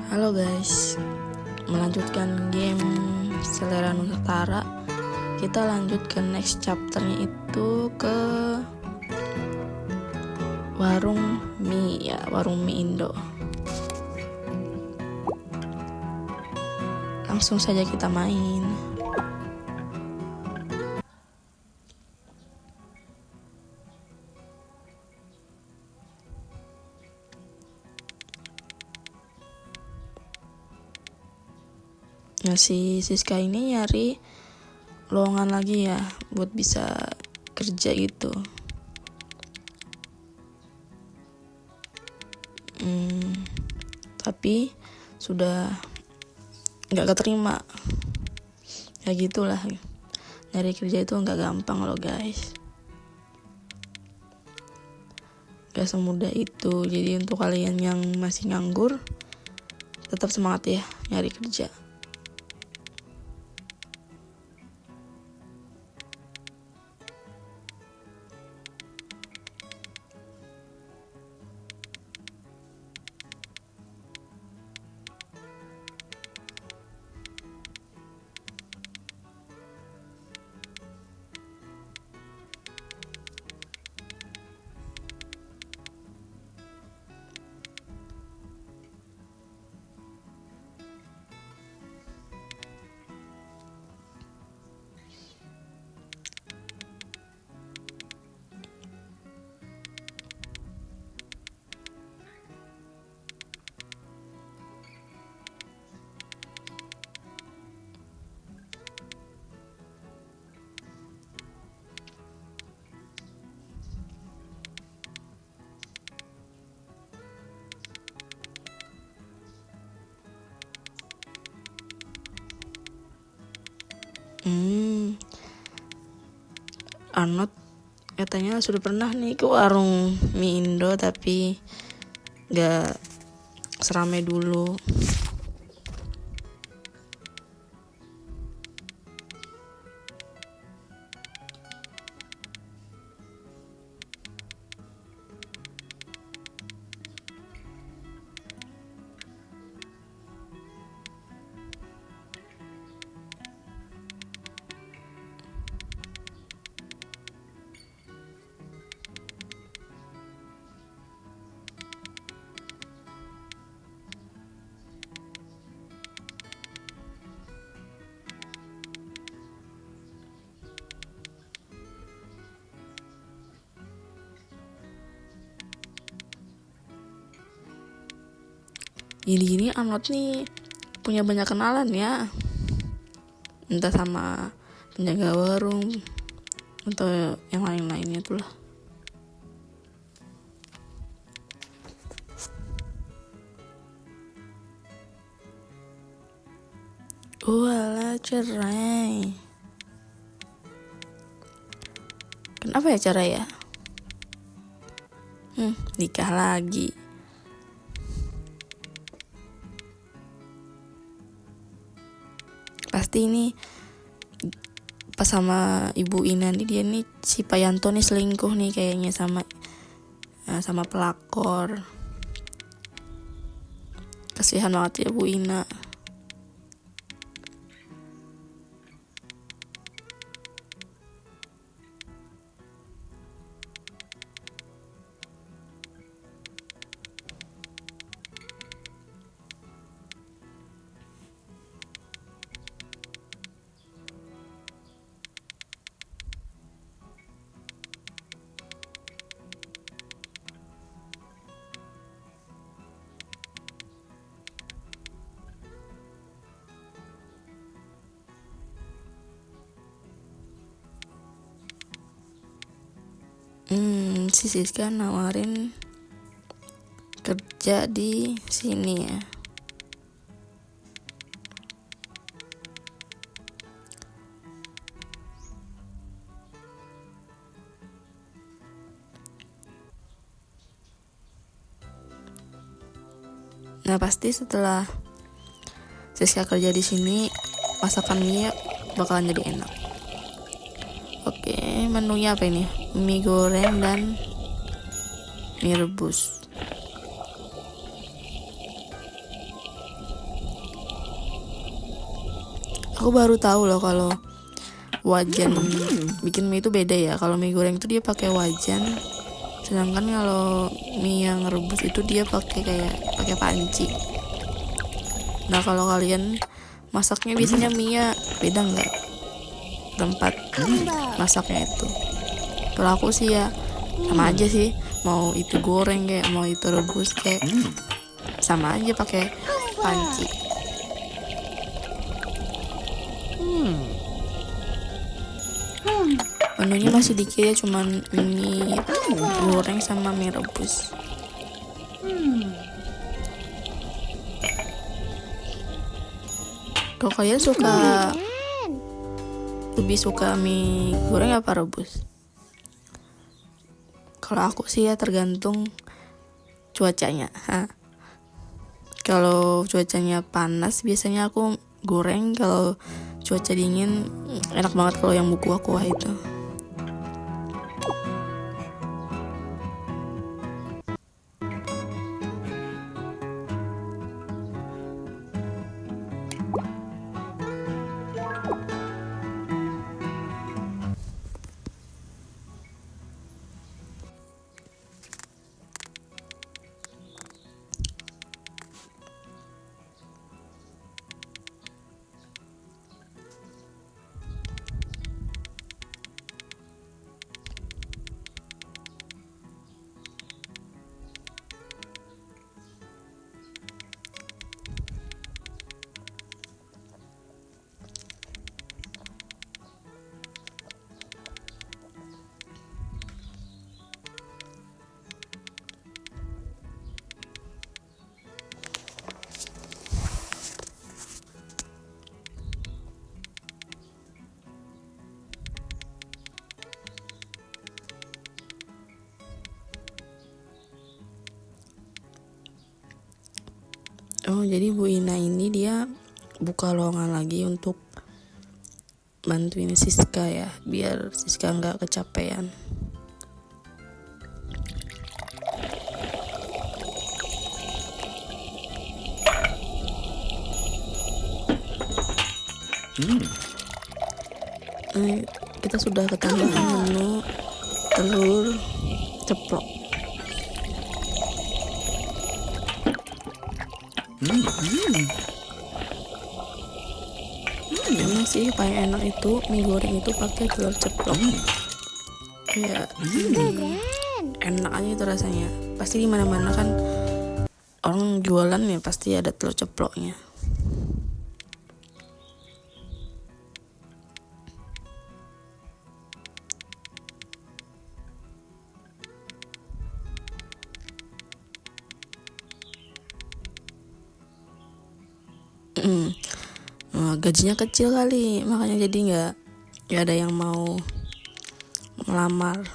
Halo guys, melanjutkan game Selera Nusantara. Kita lanjut ke next chapternya, itu ke warung mie warung mie Indo. Langsung saja kita main. Nah, si Siska ini nyari lowongan lagi ya buat bisa kerja gitu. Tapi sudah nggak keterima. Ya gitulah, nyari kerja itu nggak gampang loh guys, gak semudah itu. Jadi untuk kalian yang masih nganggur, tetap semangat ya nyari kerja. Arnold katanya sudah pernah nih ke warung mie Indo, tapi gak seramai dulu. Gini Arnold nih punya banyak kenalan ya, entah sama penjaga warung atau yang lain-lainnya tuh lah. Walah, cerai. Kenapa ya cerai ya? Nikah lagi. Pasti ini pas sama Ibu Ina nih, dia nih si Pak Yanto nih selingkuh nih kayaknya sama pelakor. Kasihan banget ya Bu Ina. Si Siska nawarin kerja di sini ya. Nah, pasti setelah Siska kerja di sini, masakan mie bakalan jadi enak. Oke, menunya apa ini? Mie goreng dan mie rebus. Aku baru tahu loh kalau wajan bikin mie itu beda ya. Kalau mie goreng itu dia pakai wajan, sedangkan kalau mie yang rebus itu dia pakai panci. Nah, kalau kalian masaknya biasanya mie beda nggak tempat masaknya itu? Kalau aku sih ya sama aja sih, mau itu goreng kayak mau itu rebus kayak sama aja pakai panci. Menunya masih dikit ya, cuman mie goreng sama mie rebus. Kalau kalian lebih suka mie goreng apa rebus? Kalau aku sih ya tergantung cuacanya. Kalau cuacanya panas biasanya aku goreng, kalau cuaca dingin enak banget kalau yang kuah-kuah itu. Oh, jadi Bu Ina ini dia buka lowongan lagi untuk bantuin Siska ya, biar Siska nggak kecapean. Kita sudah ketambahan menu telur ceplok. Emang sih paling enak itu mie goreng itu pakai telur ceplok. Kayak enak aja itu rasanya. Pasti di mana-mana kan orang jualan ya pasti ada telur ceploknya. Gajinya kecil kali, makanya jadi nggak ada yang mau melamar.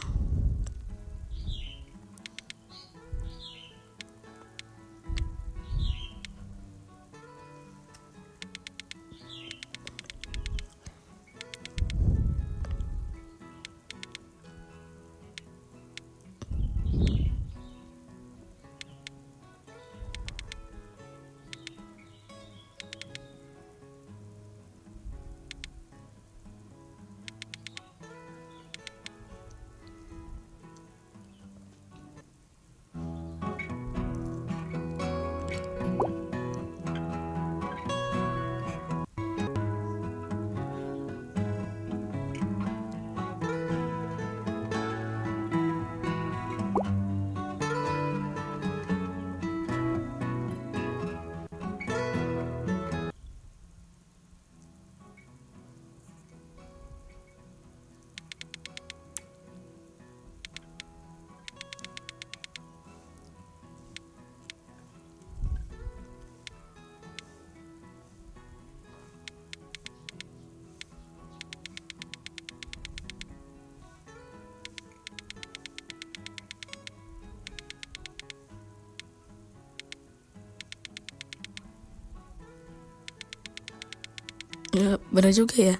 Ya, benar juga ya.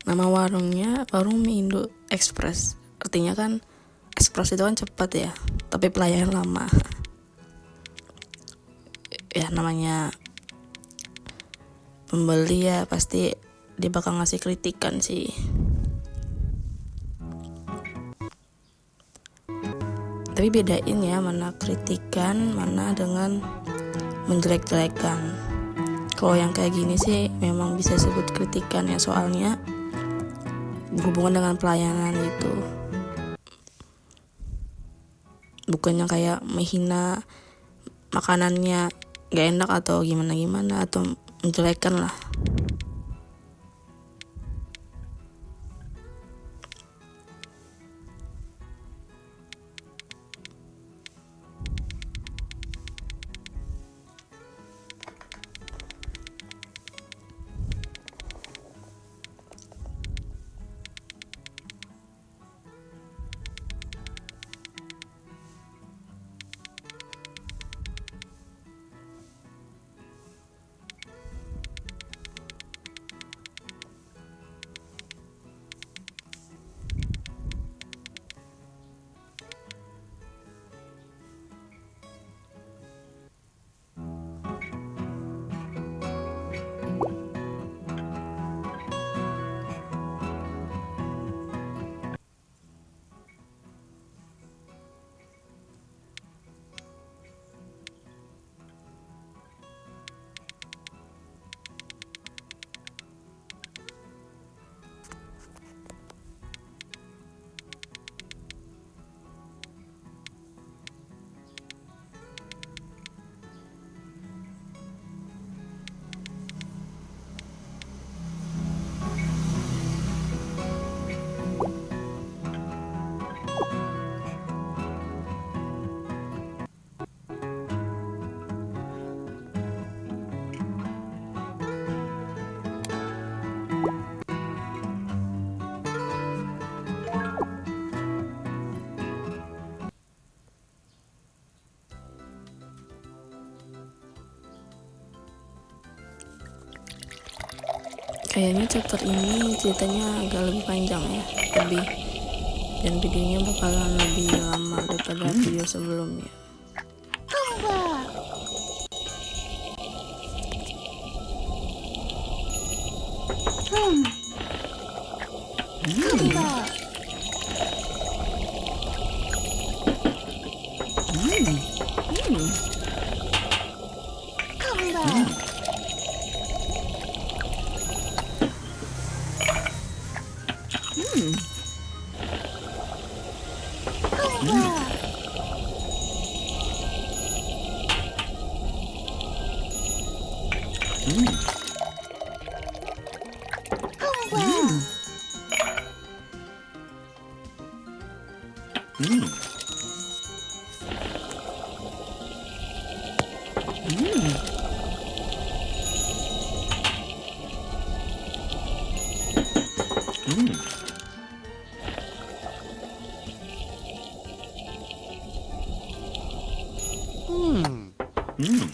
Nama warungnya Warung Mie Indo Express. Artinya kan express itu kan cepat ya, tapi pelayanan lama. Ya namanya pembeli ya pasti dia bakal ngasih kritikan sih. Tapi bedain ya mana kritikan, mana dengan menjelek-jelekan. Kalau yang kayak gini sih memang bisa disebut kritikan ya, soalnya berhubungan dengan pelayanan gitu. Bukannya kayak menghina makanannya gak enak atau gimana atau menjelekkan lah. Kayaknya chapter ini ceritanya agak lebih panjang ya, dan videonya bakalan lebih lama daripada video sebelumnya.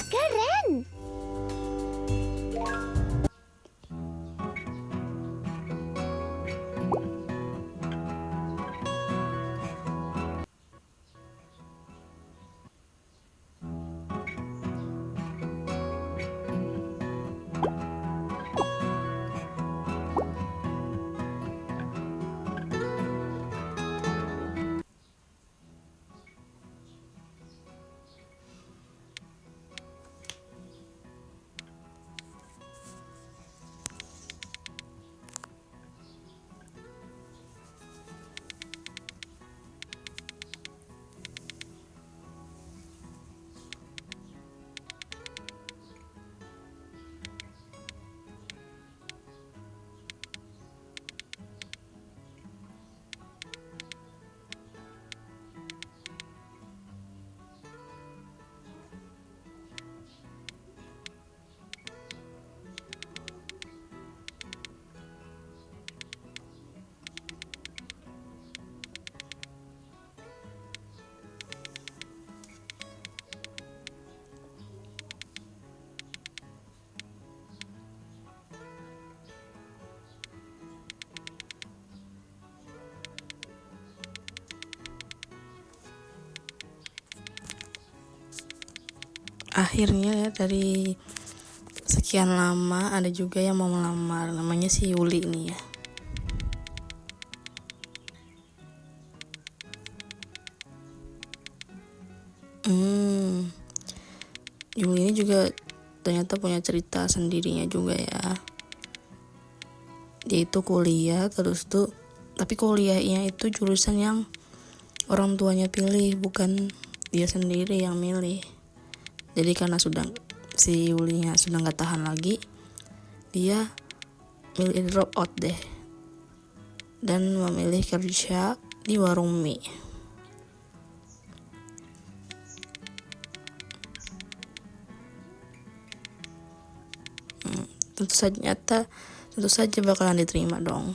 Keren. Akhirnya ya, dari sekian lama ada juga yang mau melamar, namanya si Yuli nih ya. Yuli ini juga ternyata punya cerita sendirinya juga ya. Dia itu kuliah terus tuh, tapi kuliahnya itu jurusan yang orang tuanya pilih, bukan dia sendiri yang milih. Jadi karena si Yulinya sudah nggak tahan lagi, dia milih drop out deh dan memilih kerja di warung mie. Tentu saja bakalan diterima dong.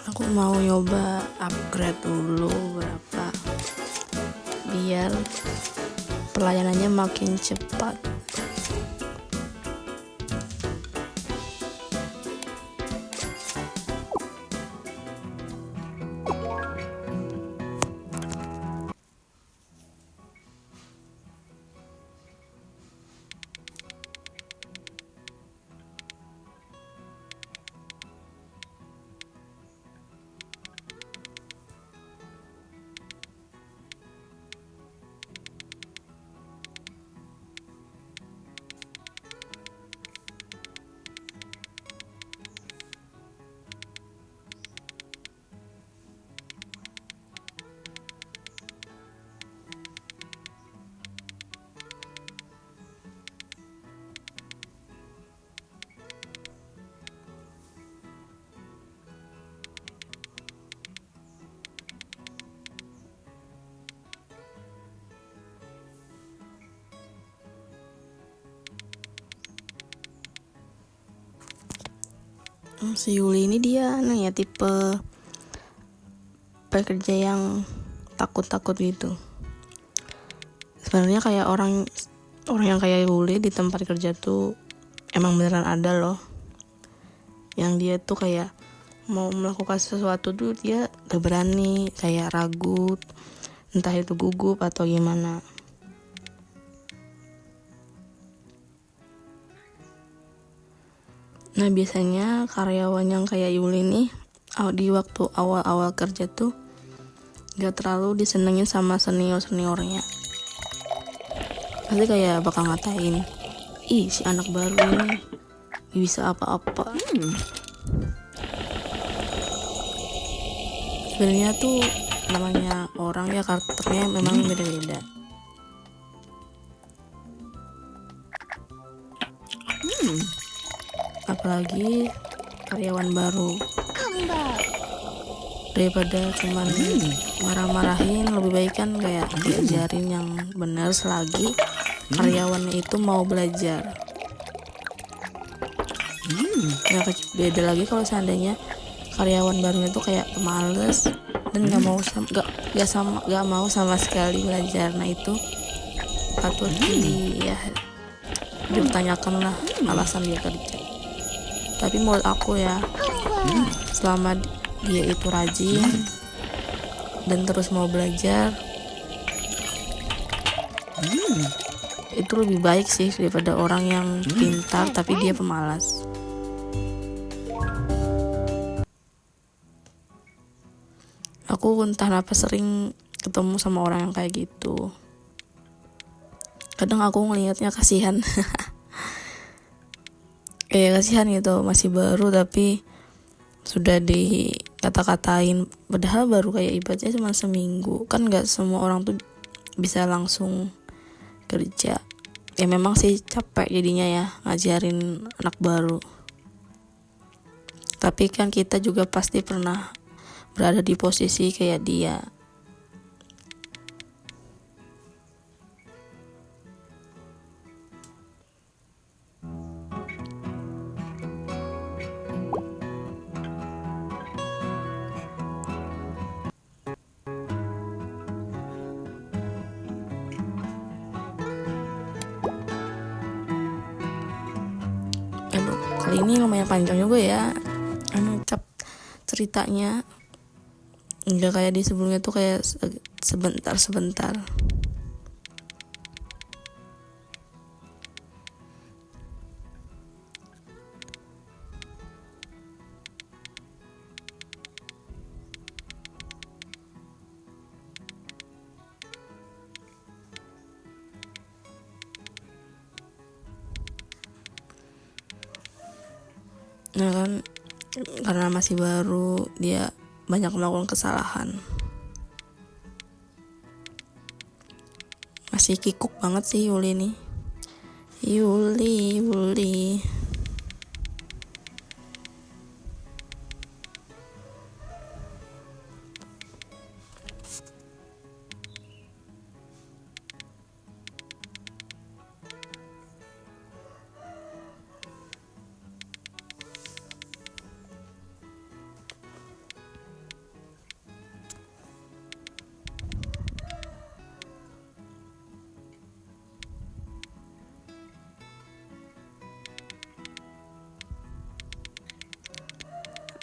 Aku mau nyoba upgrade dulu berapa biar pelayanannya makin cepat. Si Yuli ini dia ya tipe pekerja yang takut-takut gitu. Sebenarnya kayak orang yang kayak Yuli di tempat kerja tuh emang beneran ada loh, yang dia tuh kayak mau melakukan sesuatu tuh dia gak berani, kayak ragu, entah itu gugup atau gimana. Nah biasanya karyawan yang kayak Yuli nih di waktu awal-awal kerja tuh gak terlalu disenengin sama seniornya. Pasti kayak bakal ngatain, ih si anak baru ini bisa apa-apa. Sebenarnya tuh namanya orang ya, karakternya memang beda-beda. Apalagi karyawan baru, daripada cuman marah-marahin, lebih baik kan kayak diajarin yang benar selagi karyawannya itu mau belajar. Nah, beda lagi kalau seandainya karyawan barunya tuh kayak pemalas dan nggak mau sama sekali belajar. Nah, itu patut dipertanyakan lah alasan dia kerja. Tapi menurut aku ya, selama dia itu rajin dan terus mau belajar, itu lebih baik sih daripada orang yang pintar tapi dia pemalas. Aku entah kenapa sering ketemu sama orang yang kayak gitu. Kadang aku ngelihatnya kasihan. Kayak kasihan gitu, masih baru tapi sudah dikata-katain, padahal baru kayak ibaratnya cuma seminggu. Kan gak semua orang tuh bisa langsung kerja. Ya memang sih capek jadinya ya ngajarin anak baru. Tapi kan kita juga pasti pernah berada di posisi kayak dia. Aduh, kali ini lumayan panjang juga ya ceritanya. Enggak kayak di sebelumnya tuh kayak sebentar. Nah kan, karena masih baru, dia banyak melakukan kesalahan. Masih kikuk banget sih Yuli nih. Yuli.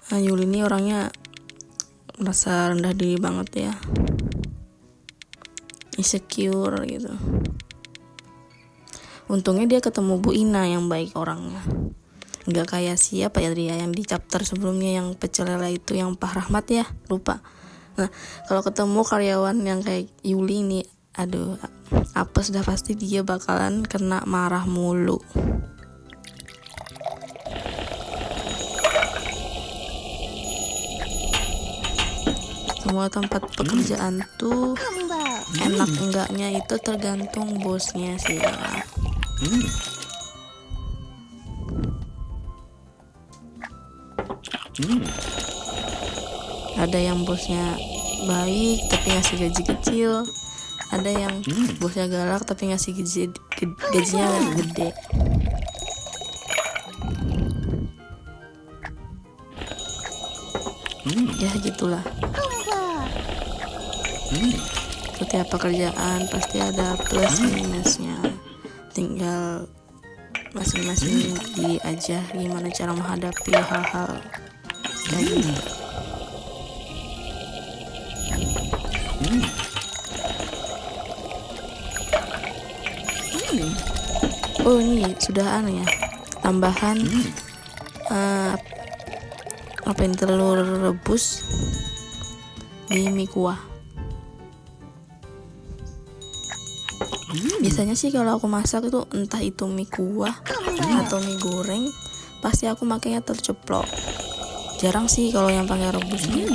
Nah, Yuli ini orangnya merasa rendah diri banget ya, insecure gitu. Untungnya dia ketemu Bu Ina yang baik orangnya, nggak kayak siapa ya dia yang di chapter sebelumnya yang pecel lele itu, yang Pak Rahmat ya, lupa. Nah, kalau ketemu karyawan yang kayak Yuli ini, aduh, apa sudah pasti dia bakalan kena marah mulu. Semua tempat pekerjaan tuh enak enggaknya itu tergantung bosnya sih ya. Ada yang bosnya baik tapi ngasih gaji kecil, ada yang bosnya galak tapi ngasih gajinya gede. Ya gitulah. Setiap pekerjaan pasti ada plus minusnya, tinggal masing-masing diajar gimana cara menghadapi hal-hal kayak gitu. Oh ini sudah ya, tambahan apa ini, telur rebus di mie kuah. Biasanya sih kalau aku masak itu entah itu mie kuah atau mie goreng, pasti aku makanya terceplok. Jarang sih kalau yang pakai rebusnya.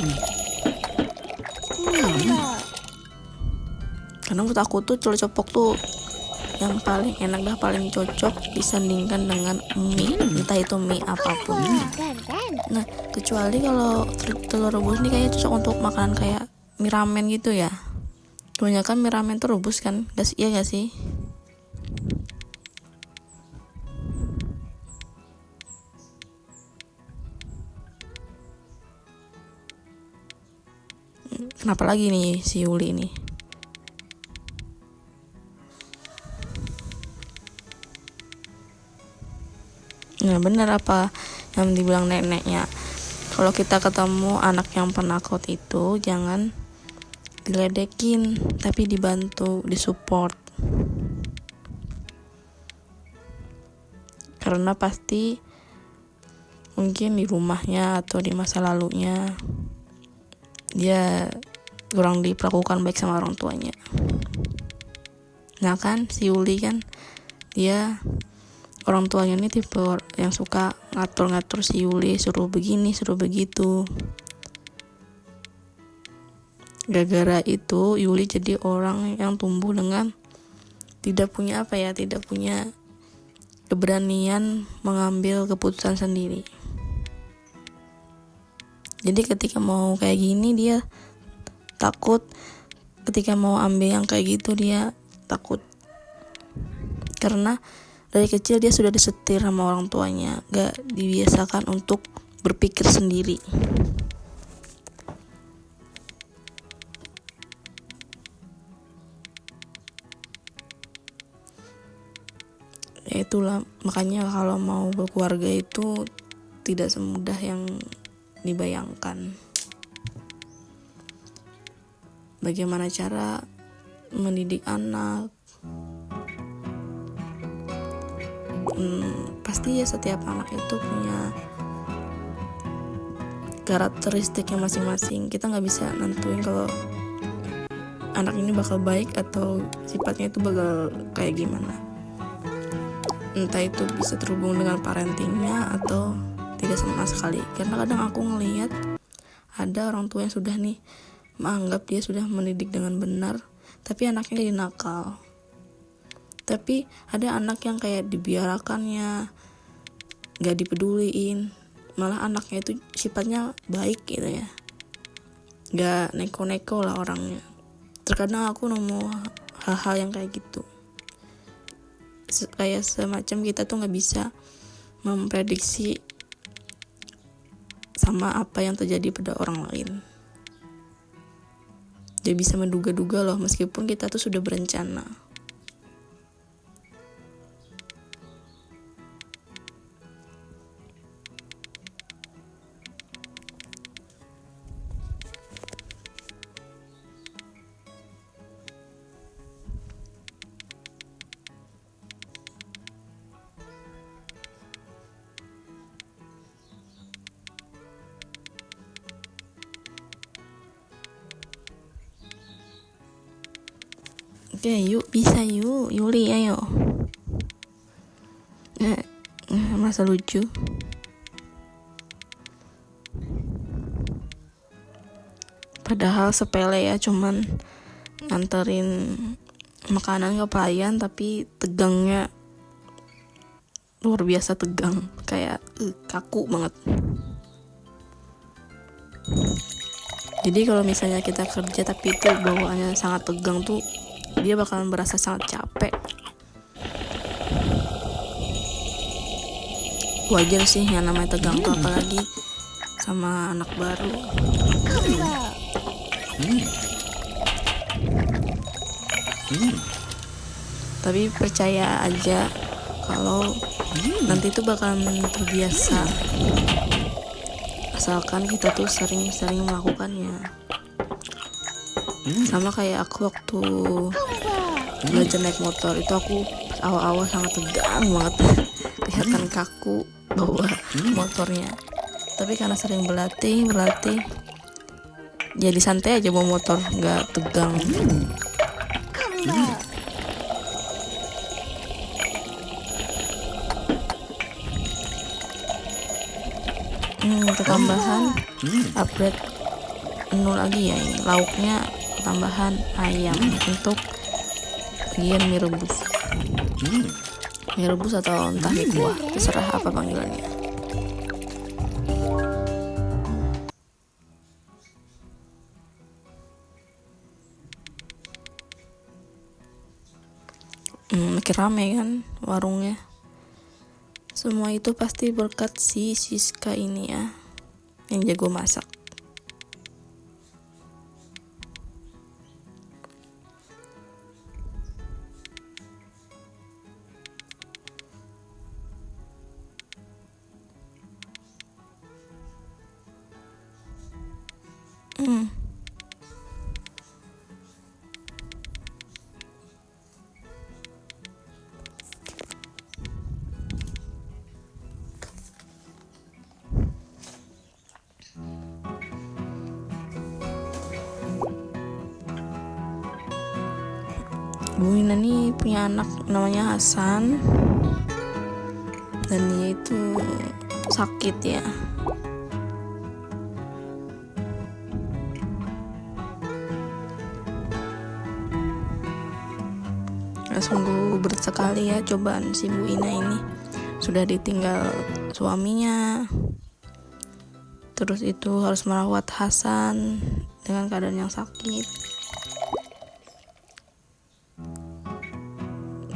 Karena menurut aku tuh telur ceplok tuh yang paling enak dah, paling cocok disandingkan dengan mie, entah itu mie apapun. Nah, kecuali kalau telur rebus ini kayaknya cocok untuk makanan kayak mie ramen gitu ya. Kebanyakan mie ramen tuh rebus kan, iya gak sih? Kenapa lagi nih si Yuli ini? Nah, benar apa yang dibilang neneknya. Kalau kita ketemu anak yang penakut itu jangan diledekin, tapi dibantu, disupport. Karena pasti mungkin di rumahnya atau di masa lalunya dia kurang diperlakukan baik sama orang tuanya. Nah kan si Yuli kan dia orang tuanya ini tipe yang suka ngatur-ngatur si Yuli, suruh begini, suruh begitu. Gara-gara itu Yuli jadi orang yang tumbuh dengan tidak punya keberanian mengambil keputusan sendiri. Jadi ketika mau kayak gini dia takut, ketika mau ambil yang kayak gitu dia takut. Karena dari kecil dia sudah disetir sama orang tuanya, gak dibiasakan untuk berpikir sendiri. Ya itulah, makanya kalau mau berkeluarga itu tidak semudah yang dibayangkan. Bagaimana cara mendidik anak? Pasti ya setiap anak itu punya karakteristiknya masing-masing. Kita nggak bisa nentuin kalau anak ini bakal baik atau sifatnya itu bakal kayak gimana. Entah itu bisa terhubung dengan parentingnya atau tidak sama sekali. Karena kadang aku ngelihat ada orang tua yang sudah nih menganggap dia sudah mendidik dengan benar, tapi anaknya jadi nakal. Tapi ada anak yang kayak dibiarkannya, gak dipeduliin, malah anaknya itu sifatnya baik gitu ya, gak neko-neko lah orangnya. Terkadang aku nemu hal-hal yang kayak gitu, kayak semacam kita tuh gak bisa memprediksi sama apa yang terjadi pada orang lain. Dia bisa menduga-duga loh, meskipun kita tuh sudah berencana. Oke, yuk, bisa yuk, Yuli, ayo. Masa lucu. Padahal sepele ya, cuman nganterin makanan ke pelayan, tapi tegangnya luar biasa tegang, kayak kaku banget. Jadi kalau misalnya kita kerja tapi itu bawaannya sangat tegang tuh, dia bakalan berasa sangat capek. Wajar sih yang namanya tegang tuh, apalagi sama anak baru. Tapi percaya aja kalau nanti itu bakalan terbiasa, asalkan kita tuh sering-sering melakukannya. Sama kayak aku waktu belajar naik motor itu, aku awal-awal sangat tegang banget, kelihatan kaku bawa motornya. Tapi karena sering berlatih jadi santai aja bawa motor, nggak tegang. tambahan upgrade menu lagi ya, ini lauknya tambahan ayam untuk bagian mie rebus. Mie rebus atau entah mie kuah, terserah apa panggilannya. Makin rame kan warungnya. Semua itu pasti berkat si Siska ini ya, yang jago masak. Bu Ina nih punya anak namanya Hasan, dan dia itu sakit ya. Sungguh berat sekali ya cobaan si Bu Ina ini. Sudah ditinggal suaminya, terus itu harus merawat Hasan dengan keadaan yang sakit.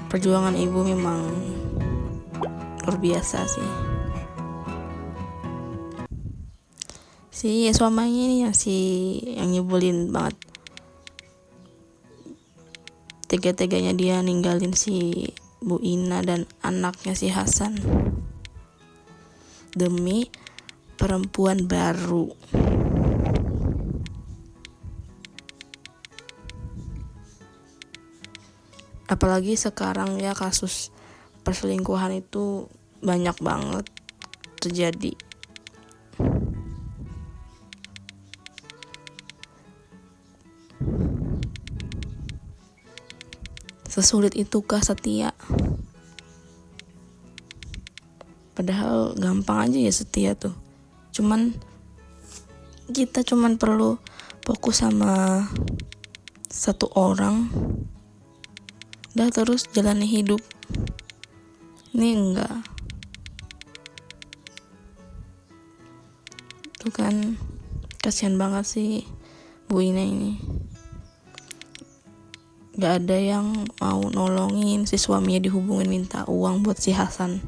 Perjuangan ibu memang luar biasa sih. Si suaminya ini yang nyebelin banget. Tega-teganya dia ninggalin si Bu Ina dan anaknya si Hasan demi perempuan baru. Apalagi sekarang ya, kasus perselingkuhan itu banyak banget terjadi. Sesulit itukah setia? Padahal gampang aja ya setia tuh. Kita perlu fokus sama satu orang, udah terus jalani hidup. Ini enggak. Tuh kan, kasihan banget sih Bu Ina ini. Gak ada yang mau nolongin si suaminya, dihubungin minta uang buat si Hasan,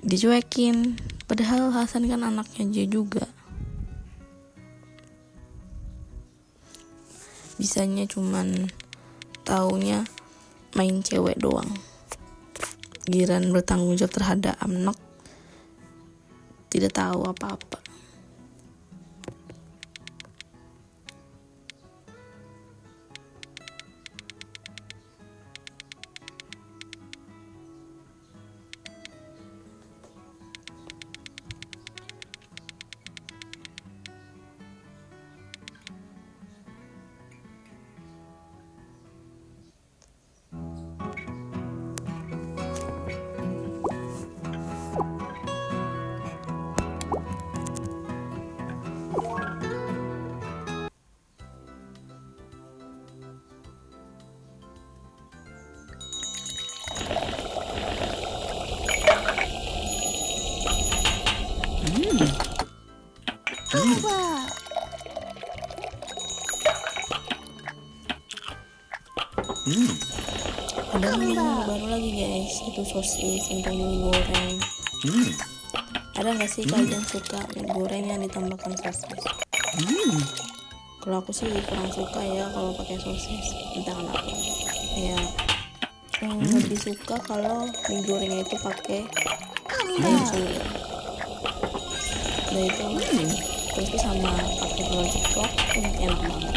dicuekin. Padahal Hasan kan anaknya dia juga. Bisanya taunya main cewek doang. Giliran bertanggung jawab terhadap anak, tidak tahu apa-apa. Ada menu baru lagi guys, itu sosis untuk mie goreng. Ada nggak sih kalian suka mie goreng yang ditambahkan sosis? Kalau aku sih kurang suka ya kalau pakai sosis, entah kenapa. Ya, lebih suka kalau mie gorengnya itu pakai ayam suwir. Dan itu terus sama pakai telur ceplok, enak banget.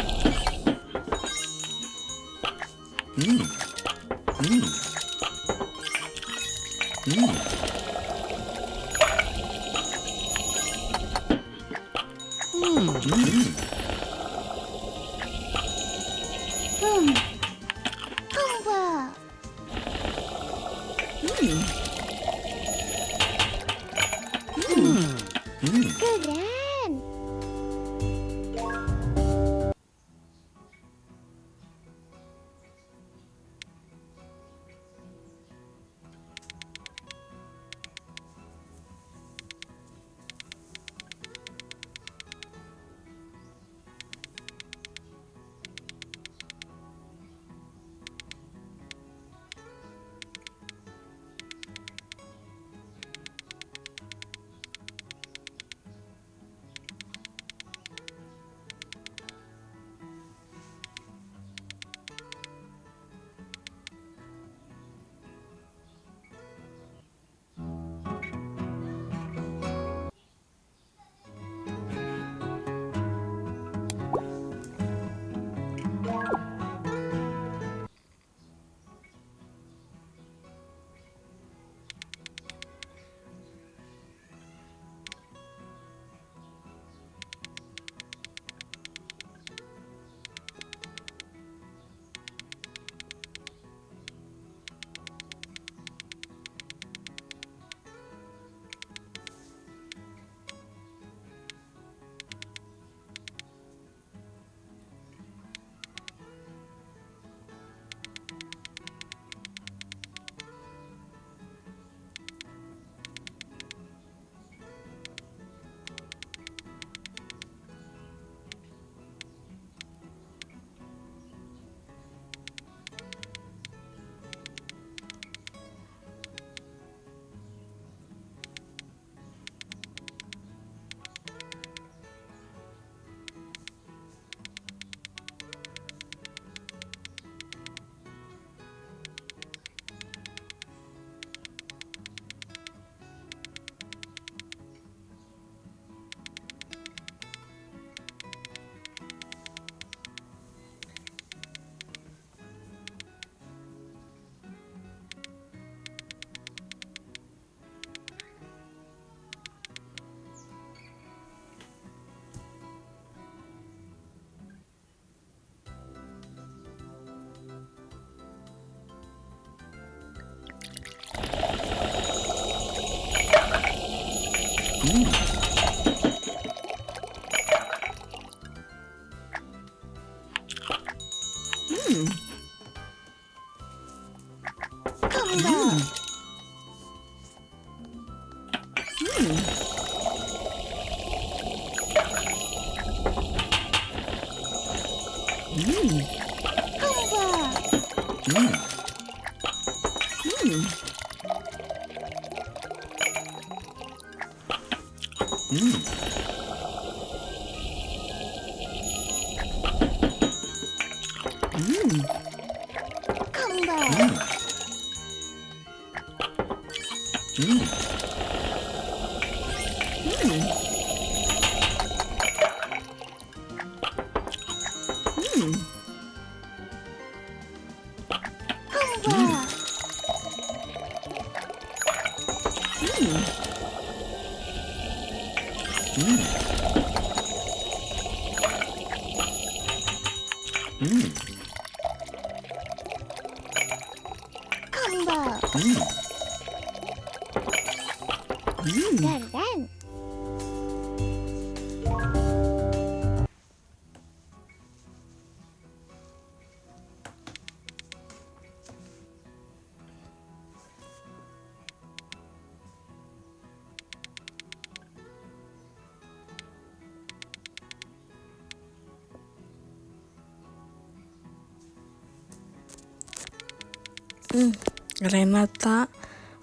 Renata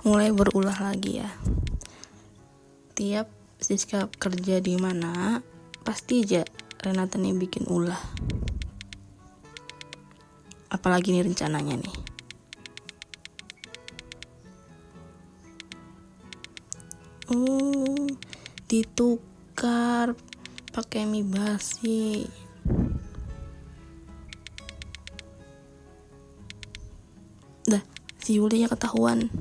mulai berulah lagi ya. Tiap Siska kerja di mana, pasti aja Renata nih bikin ulah. Apalagi nih rencananya nih. Ditukar pakai mie basi. Dah, si Yulinya ketahuan.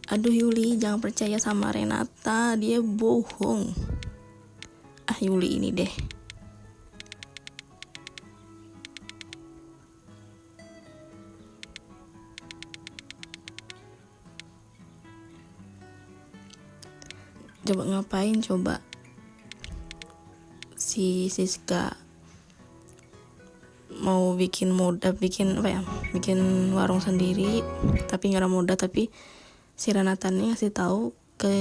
Aduh Yuli, jangan percaya sama Renata, dia bohong. Yuli ini deh. Coba ngapain coba si Siska mau bikin warung sendiri tapi nggak ada modal, tapi si Renata nih ngasih tahu ke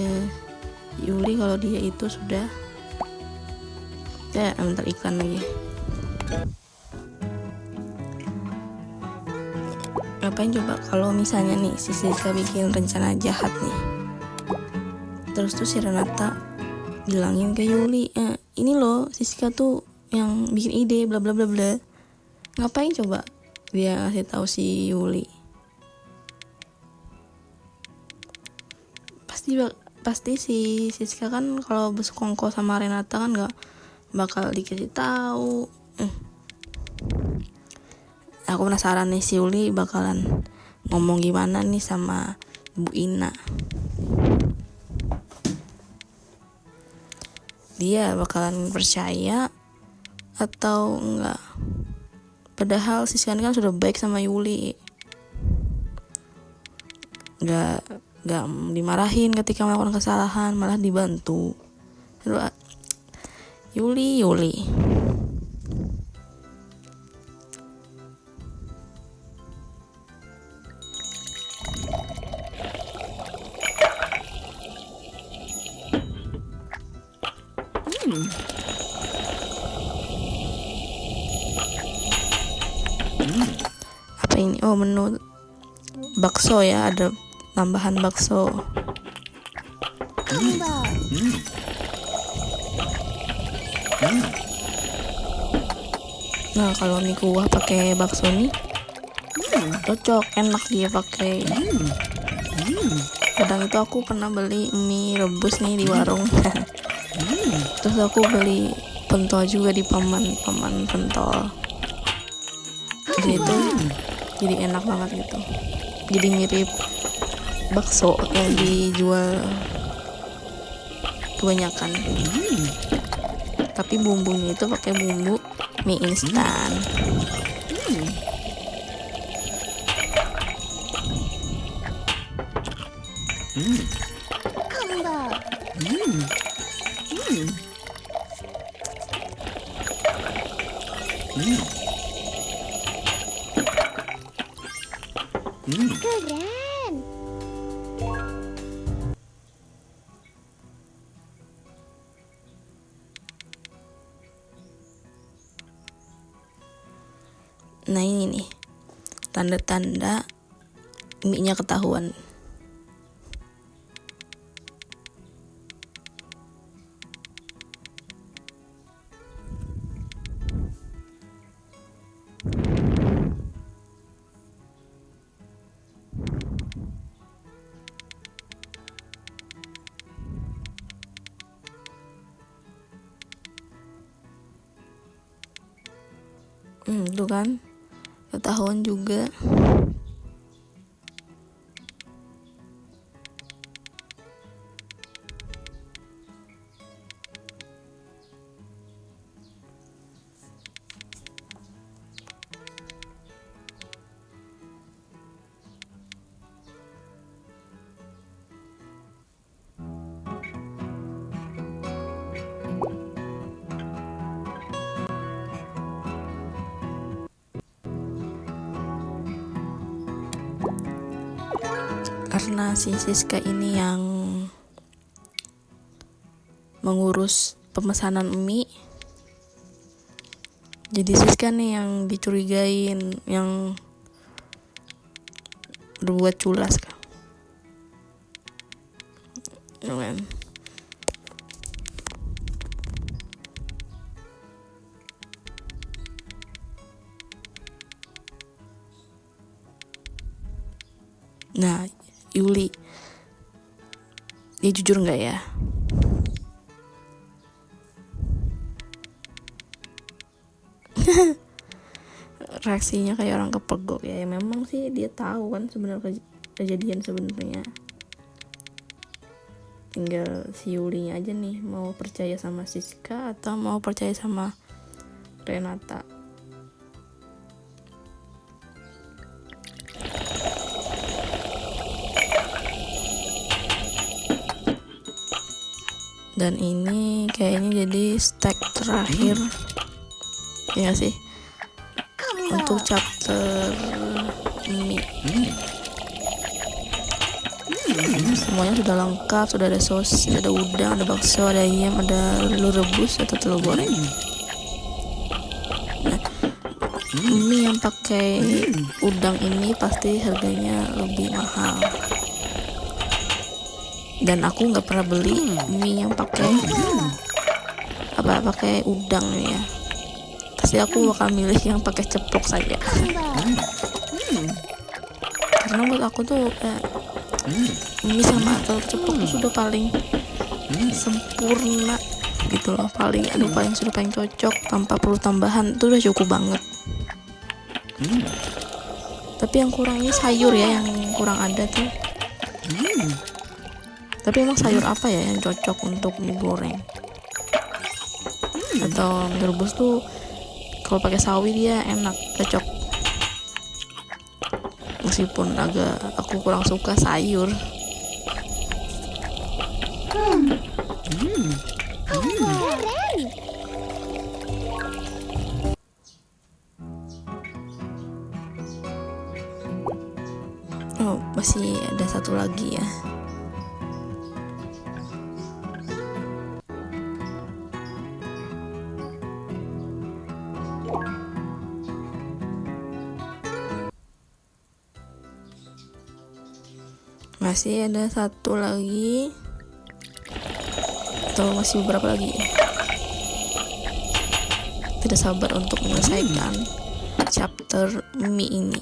Yuli kalau dia itu sudah bentar iklan lagi. Ngapain coba kalau misalnya nih si Siska bikin rencana jahat nih, terus tuh si Renata bilangin ke Yuli, ini loh Siska tuh yang bikin ide bla bla bla bla. Ngapain coba dia ngasih tahu si Yuli? Pasti si Siska kan kalau bersekongkol sama Renata kan nggak bakal dikasih tahu. Aku penasaran nih si Yuli bakalan ngomong gimana nih sama Bu Ina. Dia bakalan percaya atau enggak? Padahal Siska kan sudah baik sama Yuli. Enggak dimarahin ketika melakukan kesalahan, malah dibantu. Aduh, Yuli. Apa ini? Oh, menu bakso ya, ada tambahan bakso. Nah, kalau mie kuah pakai bakso nih cocok, enak dia pakai. Kadang itu aku pernah beli mie rebus nih di warung. Terus aku beli pentol juga di paman pentol. Jadi itu jadi enak banget gitu. Jadi mirip bakso yang dijual kebanyakan. Tapi bumbunya itu pakai bumbu mie instan. Keren. Nah ini nih tanda-tanda mie-nya ketahuan. Tuh kan ketahuan juga. Karena si Siska ini yang mengurus pemesanan mie, jadi Siska nih yang dicurigain, yang berbuat culas kan. Nah, Yuli, dia jujur nggak ya? Reaksinya kayak orang kepergok ya. Ya memang sih dia tahu kan sebenarnya kejadian sebenarnya. Tinggal si Yulinya aja nih mau percaya sama Siska atau mau percaya sama Renata. Dan ini kayaknya jadi stack terakhir ya sih untuk chapter mie. Semuanya sudah lengkap, sudah ada sosis, ada udang, ada bakso, ada ayam, ada telur rebus atau telur goreng. Nah, mie yang pakai udang ini pasti harganya lebih mahal. Dan aku nggak pernah beli mie yang pakai udang ya. Pasti aku bakal milih yang pakai ceplok saja. Karena buat aku tuh mie sama telur ceplok tuh sudah paling sempurna gitu loh, paling cocok tanpa perlu tambahan, itu udah cukup banget. Tapi yang kurang ini sayur ya, yang kurang ada tuh. Tapi emang sayur apa ya yang cocok untuk mie goreng atau mie rebus tuh? Kalau pakai sawi dia enak, cocok. Meskipun aku kurang suka sayur. Oh, masih ada satu lagi ya. Masih ada satu lagi. Atau masih beberapa lagi? Tidak sabar untuk menyelesaikan chapter mie ini.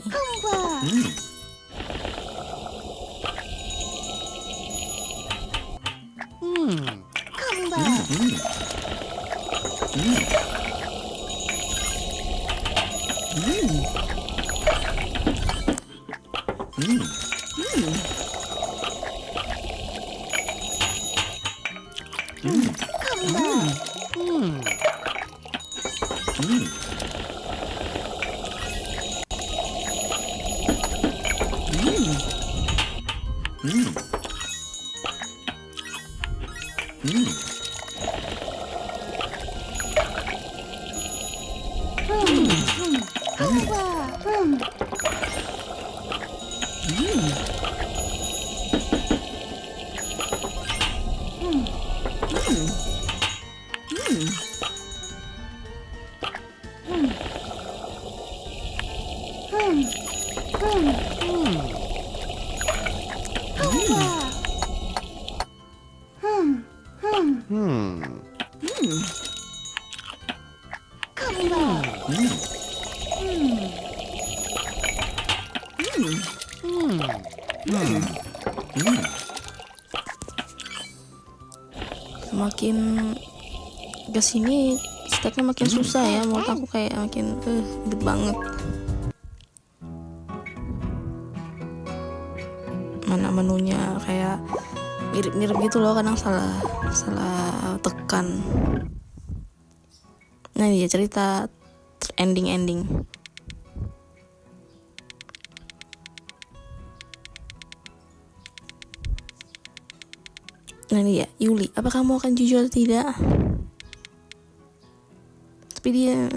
Semakin kesini steknya makin susah ya, menurut aku kayak makin ribet banget. Mana menunya kayak mirip-mirip gitu loh, kadang salah tekan. Nah dia cerita ending. Nah dia, Yuli, apa kamu akan jujur atau tidak? Tapi dia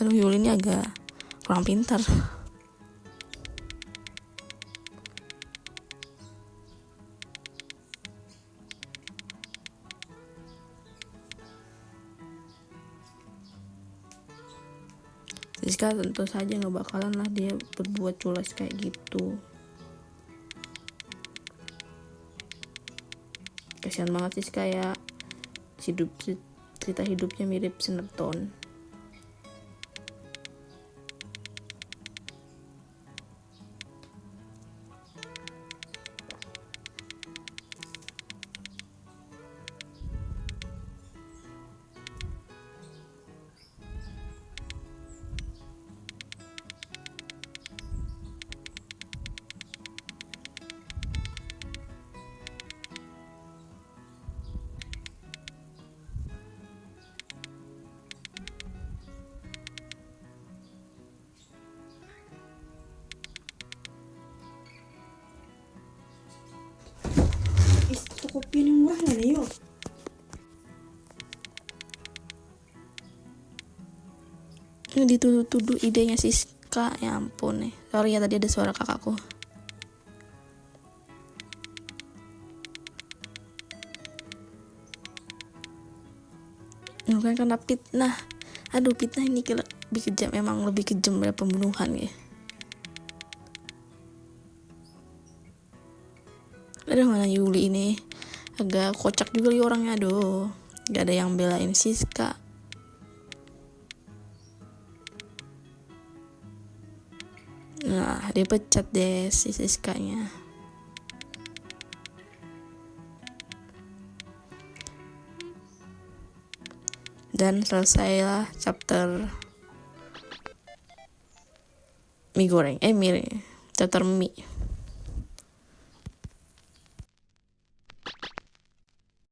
Yuli ini agak kurang pintar. Siska tentu saja nggak bakalan lah dia berbuat culas kayak gitu. Kasian banget sih, kayak cerita hidupnya mirip sinetron. Kopi yang murah nggak nih yuk? Ini dituduh idenya Siska, ya ampun nih. Sorry ya tadi ada suara kakakku. Bukan karena fitnah. Aduh, fitnah ini lebih kejam, emang lebih kejam dari pembunuhan ya. Aduh, mana Yuli ini agak kocak juga nih orangnya. Aduh, gak ada yang belain Siska. Nah, dia pecat deh si Siskanya. Dan selesailah chapter mie goreng, chapter mie.